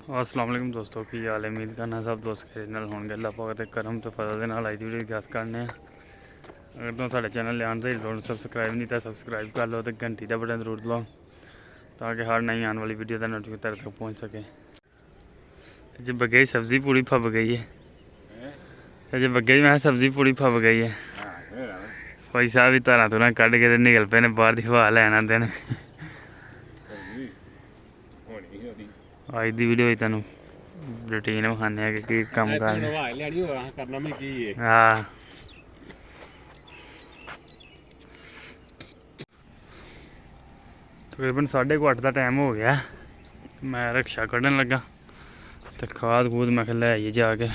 अस्सलाम वालेकुम दोस्तों की हाल है। उम्मीद करना सब दोस्त खैर नाल होंगे। अल्लाह पाक दे करम तो फजल दे नाल अज दी वीडियो गस करने। अगर तुम साढ़े चैनल ले आंदे हो सबसक्राइब नहीं तो सबसक्राइब कर लो तो घंटी का बटन जरूर दबाओ ताकि हर नई आने वाली वीडियो का नोटिफिकेशन तक पहुँच सके। जो बगे सब्ज़ी पूरी फब गई है, जो बगे मैं सब्ज़ी पूरी फब गई है। भाई साहब भी धारा धुरा कढ़ के निकल पे ने बाहर की हवा लैन आते हैं। अज की वीडियो तेन रूटीन विखाने कि कम कर। हाँ तकरीबन 8:30 का टाइम हो गया। मैं रिक्शा कढ़न लगा तो खाद खूद मैं लै आइए जाके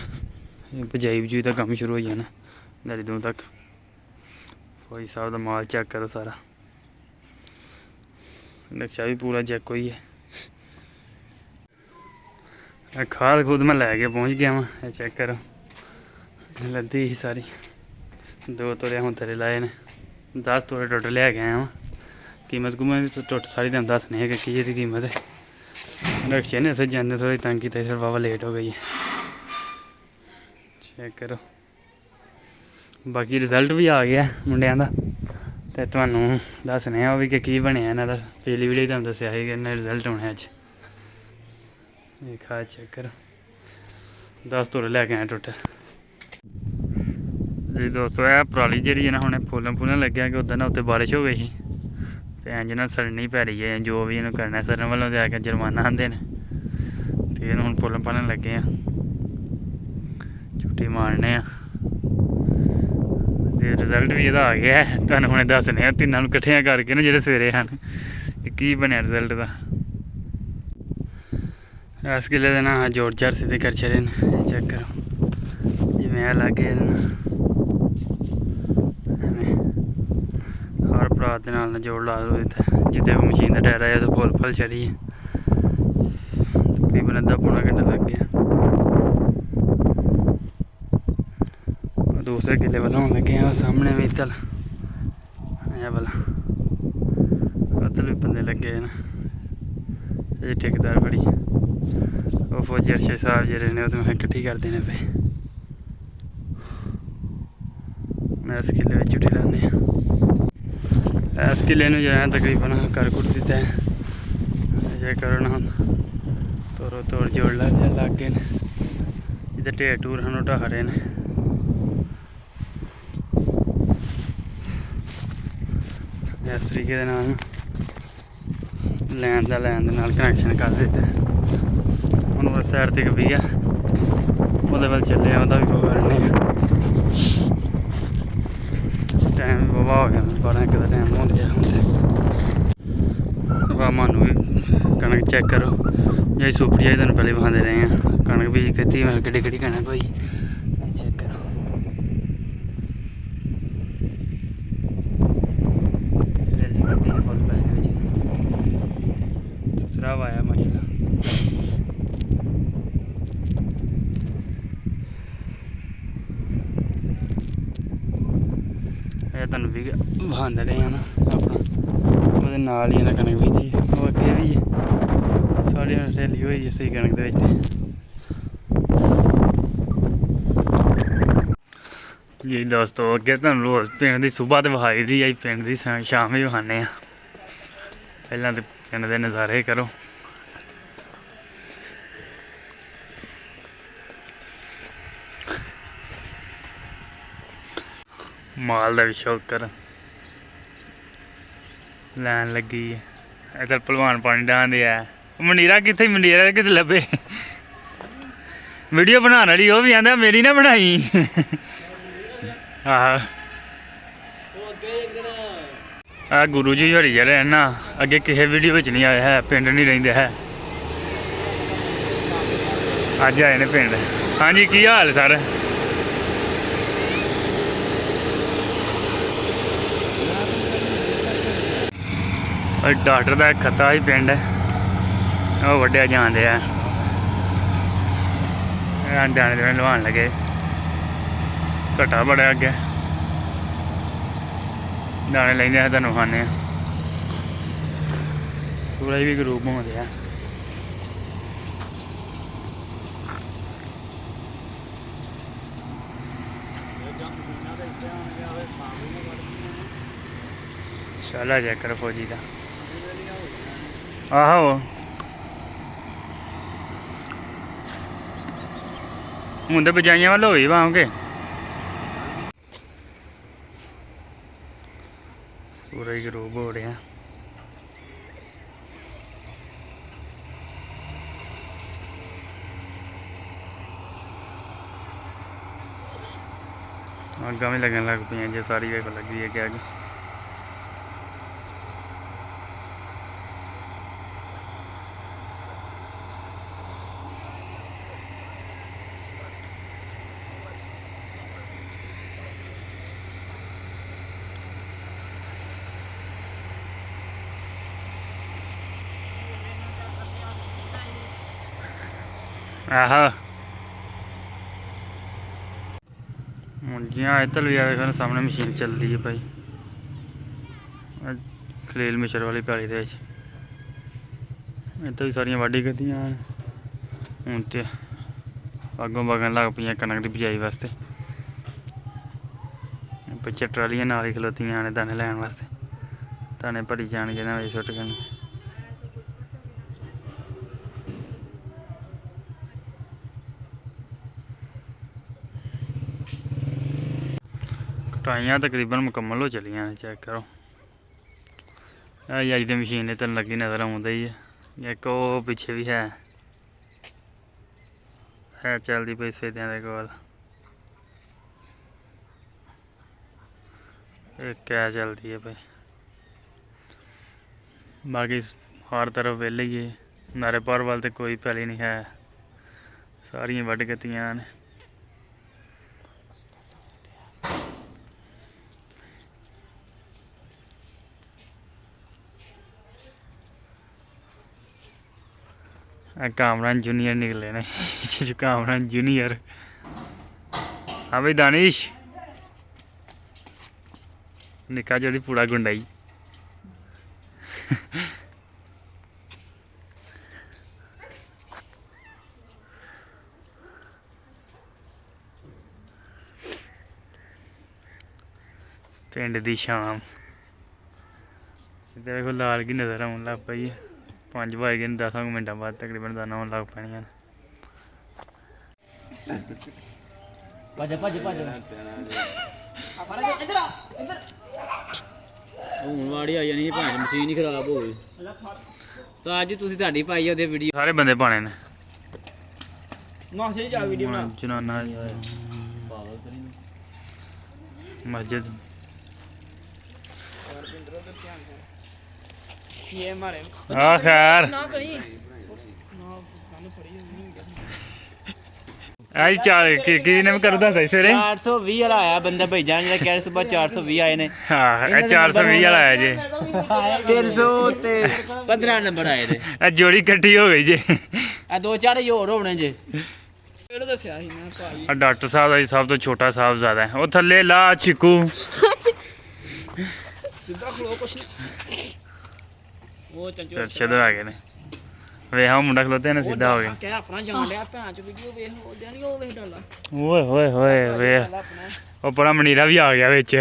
पजाई पजूई का कम शुरू हो जाना दरी दूर तक। भाई साहब का माल चेक करो सारा, रिक्शा भी पूरा चेक होई है। खाद खूद मैं लैके पहुँच गया वहाँ, चेक करो लद्दी ही सारी। 2 तोड़े हूँ तेरे लाए ने, 10 तोड़े टोटल लै के आया वहाँ। कीमत कुमत भी टोटल सारी तुम दसने कि की कीमत है। रिक्शे ने असें जाते थोड़ी तंग की फिर वावा लेट हो गई है। चेक करो बाकी रिजल्ट भी आ गया मुंडिया का तो थानू दसने भी कि बनया इन्हों का। पिछली वीडियो तुम दसिया कि रिजल्ट होने अज। खा चेक करो 10 तोड़े लैके आए टोटल जी दोस्तों। यह पराली जी ना हमने फुलन फुलन लगे कि उधर ना उत्ते बारिश हो गई थी तो इंज ना सड़नी पै रही है। जो भी इन्हों करना सरन वालों तो आके जुर्माना आते हैं तो इन हूँ फुलन फलन लगे हैं छुट्टी मारने। रिजल्ट भी यदा आ गया है तुम हमने दसने तीनों कट्ठिया करके ना जो सवेरे हैं की बनया रिजल्ट का। इस किले के ना जोड़ चार सीधे कर छड़े चेक करो जिमें लागे हर भरा के नाल जोड़ ला दो जिते मशीन का टायर आया तो फुल फल चढ़ी है। तकरीबन अद्धा पौना घंटा लग गया। दूसरे किले वाल होने लगे हैं सामने भी तल वाला उधर भी बंदे लगे हैं ना। ये ठेकेदार बड़ी वो फौजी अर्शद साहब जेरे ने तो मैं कट्ठी कर देने पे मैं इस किले में छुट्टी लाने। इस किले में जो है तकरीबन कर कुट दिता है। जे करो ना तोड़ो तोड़ जोड़ लग गए जिधर ढेर टूर हैं ढा रहे हैं। इस तरीके लैन का लैन कनैक्शन कर दिता है। हम बस साइड तक भी है वो चले वह भी करने टाइम भी बाबा हो गया 12 का टाइम हो गया। वाह मानू भी कनक चेक करो जी सुपड़ी आई तुम पहले विखाते रहे हैं। कनक भी खेती मैं कि कनक हुई चेक करो। सुसरा आया माशा तुम भी बहाने रहे हैं ना अपना वो नाल ही कनक भी थी वो अगे भी है सारी हरियाली हुई है सही कनक के। जी दोस्तों अगे तुम रोज पिंड की सुबह तो विखाई दी अज पिंड की शाम भी विखाने। पहला तो पिंड के नज़ारे करो। माल का भी शौक कर लैन लगी है। इधर भलवान पानी डान दिया है। मंडीरा कितने मंडीरा कितने लभे वीडियो बनाने वाली वो भी आंदा मेरी ना बनाई। आ गुरु जी हरी जरा है ना अगे किसी वीडियो नहीं आया है पिंड नहीं रहिंदे है अज आए ने पिंड। हाँ जी की हाल सर। डॉक्टर का एक खत्ता ही पिंड है वो वड्या जान दिया दाने दुने लवान लगे घटा बड़ा अगे दाने लेंदे तुहानू खाने। सूरज भी गरूब हो गया। शाला चेक करो फौजी का। आहो हूँ तो बजाइया वाल हो पाओ के सूरज गरूब हो रहा। अग्गा भी लगन लग पी जो सारी जगह लगी है क्या आहो मुंजियाँ इधर भी आए सामने मशीन चलती है भाई खलील मिश्र वाली पैली दे इधर भी सारिया वाढी गड्डियां हूँ तो अगों बगन लग पी कनक की बिजाई वास्ते पिछे ट्रालियां नाल ही खलोतियां ने दाने लैन वास्ते दाने भरी जाने वे सुट गए कटाइयां तकरीबन मुकम्मल हो चलियां ने चेक करो अज की मशीन इतन लगी नज़र आउंदी ही है एक वो पिछे भी है चलती पई सफेदियां दे कोल एक है चलती है भाई बाकी हर तरफ वेले ही है नारे पर वाल तो कोई पैली नहीं है सारियां वढ गतियां ने कामरान जूनियर निकले ने कामरान जूनियर। हाँ भाई दानिश निका जोड़ी पूरा गुंडाई पिंड दी शाम देखो लाल की नज़र आने लग पई 5 बज गए 10 मिनटों बाद तकरीबन दाना होने लग पैनियां मशीन ही खराब हो गई तो अज तुसीं साडी पाई ओहदे वीडियो सारे बंदे पाने ने जनाना मस्जिद खैर आज 420 सवेरे 420 वाला आया बंदा भेजा ने कह सुबह 420 आए ने। हाँ 420 वाला आया जी 300 ते 15 नंबर आए थे जोड़ी कट्ठी हो गई जी 2-4 होर होने जे डॉक्टर साहब का सब तो छोटा साहब ज्यादा है वो थले ला चिकू अर्शद आ गए ने वे हाँ मुंडा खलोते हैं ना सीधा हो गया ओए होए होए वे वो बड़ा मनीरा भी आ गया बिच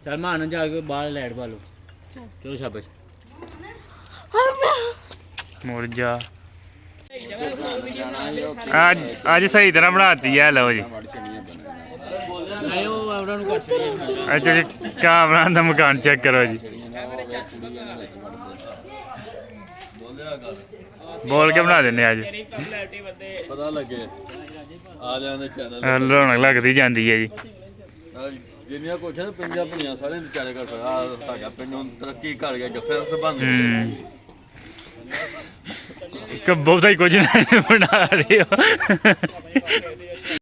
चल मान जाके बाहर लाइट बालो चलो शाबाश मुड़ जा आज सही तरह बनाती है लो जी अच्छा जी कामरान का मकान चेक करो जी बोल के बना देने आज रौनक लगती जाती है जी जिन्नियां कोठियां पिंजां भुनियां सारे बेचारे घर साडा पिंड तरक्की कर गया जफे उस बंद बहुता ही कुछ बना रहे हो